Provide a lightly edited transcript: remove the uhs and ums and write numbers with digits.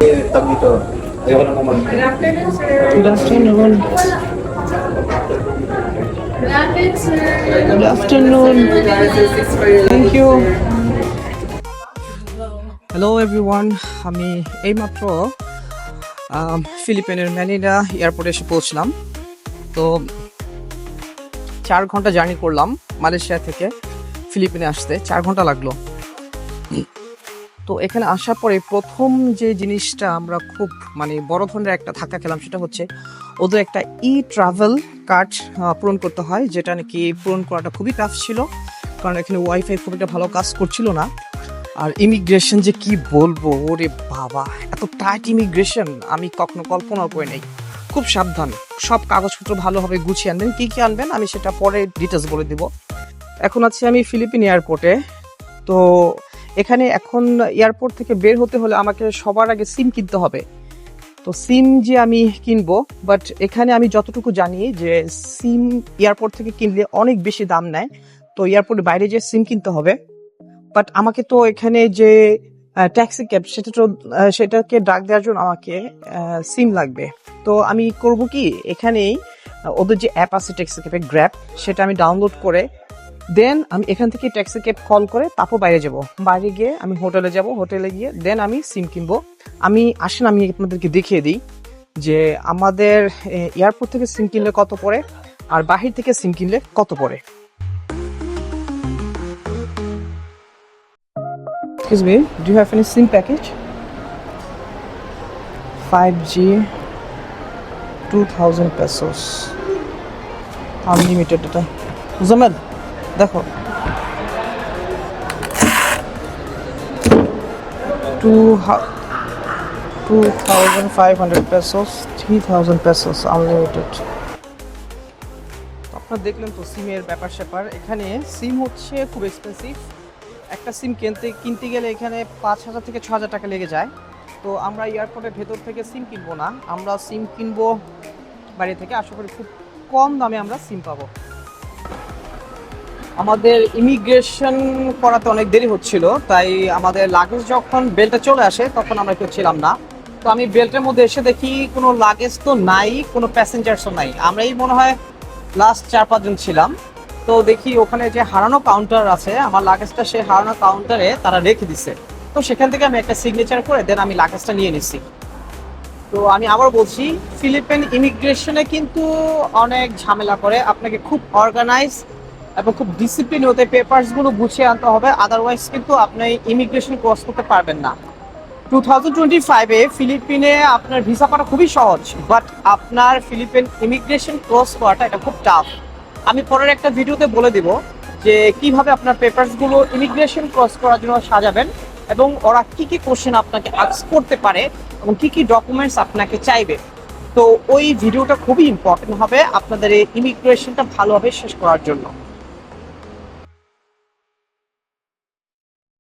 Good afternoon. Good afternoon. Thank you. Hello everyone, আমি এইমাত্র ফিলিপিনের Manila এয়ারপোর্টে এসে পৌঁছলাম। তো 4 ঘন্টা জার্নি করলাম মালয়েশিয়া থেকে ফিলিপিনে আসতে, 4 ঘন্টা লাগলো। তো এখানে আসার পরে প্রথম যে জিনিসটা আমরা খুব বড় ধরনের একটা ধাক্কা খেলাম, সেটা হচ্ছে ওদের একটা ট্রাভেল কার্ড পূরণ করতে হয়, যেটা নাকি পূরণ করাটা খুবই টাফ ছিল, কারণ এখানে ওয়াইফাই খুব একটা ভালো কাজ করছিল না। আর ইমিগ্রেশন যে কি বলবো, ওরে বাবা, এত টাইট ইমিগ্রেশন আমি কখনো কল্পনা করে নেই। খুব সাবধান, সব কাগজপত্র ভালোভাবে গুছিয়ে আনবেন। কী কী আনবেন আমি সেটা পরে ডিটেলস বলে দিব। এখন আছি আমি ফিলিপিন এয়ারপোর্টে। তো এখানে এখন এয়ারপোর্ট থেকে বের হতে হলে আমাকে সবার আগে সিম কিনতে হবে। তো সিম যে আমি কিনবো, বাট এখানে আমি যতটুকু জানি যে সিম এয়ারপোর্ট থেকে কিনলে অনেক বেশি দাম নেয়, তো এয়ারপোর্টের বাইরে যে সিম কিনতে হবে। বাট আমাকে তো এখানে যে ট্যাক্সি ক্যাব সেটাকে ডাক দেওয়ার জন্য আমাকে সিম লাগবে। তো আমি করব কি, এখানেই ওদের যে অ্যাপ আছে ট্যাক্সি ক্যাবে, গ্র্যাব, সেটা আমি ডাউনলোড করে দেন আমি এখান থেকে ট্যাক্সি ক্যাব কল করে তারপর বাইরে যাব। বাইরে গিয়ে আমি হোটেলে যাব, হোটেলে গিয়ে দেন আমি সিম কিনবো। আমি আপনাদেরকে দেখিয়ে দিই যে আমাদের এয়ারপোর্ট থেকে সিম কিনলে কত পড়ে আর বাহির থেকে সিম কিনলে কত পড়ে। Excuse me, do you have any SIM package? 5G, 2000 pesos. Unlimited data. Muzammel, দেখো 2500 pesos, 3000 pesos unlimited. আপনারা দেখলেন তো সিমের ব্যাপার স্যাপার। এখানে সিম হচ্ছে খুব এক্সপেন্সিভ। একটা সিম কিনতে গেলে এখানে 5000 থেকে 6000 টাকা লেগে যায়। তো আমরা এয়ারপোর্টের ভেতর থেকে সিম কিনবো না, আমরা সিম কিনবো বাইরে থেকে। আশা করি খুব কম দামে আমরা সিম পাবো। আমাদের ইমিগ্রেশন করাতে অনেক দেরি হচ্ছিল, তাই আমাদের লাগেজ যখন বেল্টে চলে আসে তখন আমরা কেউ ছিলাম না। তো আমি বেল্টের মধ্যে এসে দেখি কোনো লাগেজ তো নাই, কোনো প্যাসেঞ্জার্সও নাই। আমরাই মনে হয় লাস্ট 4-5 জন ছিলাম। তো দেখি ওখানে যে হারানো কাউন্টার আছে, আমার লাগেজটা সেই হারানো কাউন্টারে তারা রেখে দিছে। তো সেখান থেকে আমি একটা সিগনেচার করে দেন আমি লাগেজটা নিয়ে নিছি। তো আমি আবার বলছি, ফিলিপিন ইমিগ্রেশনে কিন্তু অনেক ঝামেলা করে, আপনাকে খুব অর্গানাইজ এবং খুব ডিসিপ্লিন হতে পেপারসগুলো গুছিয়ে আনতে হবে, আদারওয়াইজ কিন্তু আপনি ইমিগ্রেশন ক্রস করতে পারবেন না। 2025-এ ফিলিপিনে আপনার ভিসা পাওয়া খুবই সহজ, বাট আপনার ফিলিপিন ইমিগ্রেশন ক্রস করাটা এটা খুব টাফ। আমি পরের একটা ভিডিওতে বলে দিব যে কিভাবে আপনার পেপারসগুলো ইমিগ্রেশন ক্রস করার জন্য সাজাবেন এবং ওরা কি কি কোশ্চেন আপনাকে আস্ক করতে পারে এবং কি কি ডকুমেন্টস আপনাকে চাইবে। তো ওই ভিডিওটা খুবই ইম্পর্টেন্ট হবে আপনাদের এই ইমিগ্রেশনটা ভালোভাবে শেষ করার জন্য।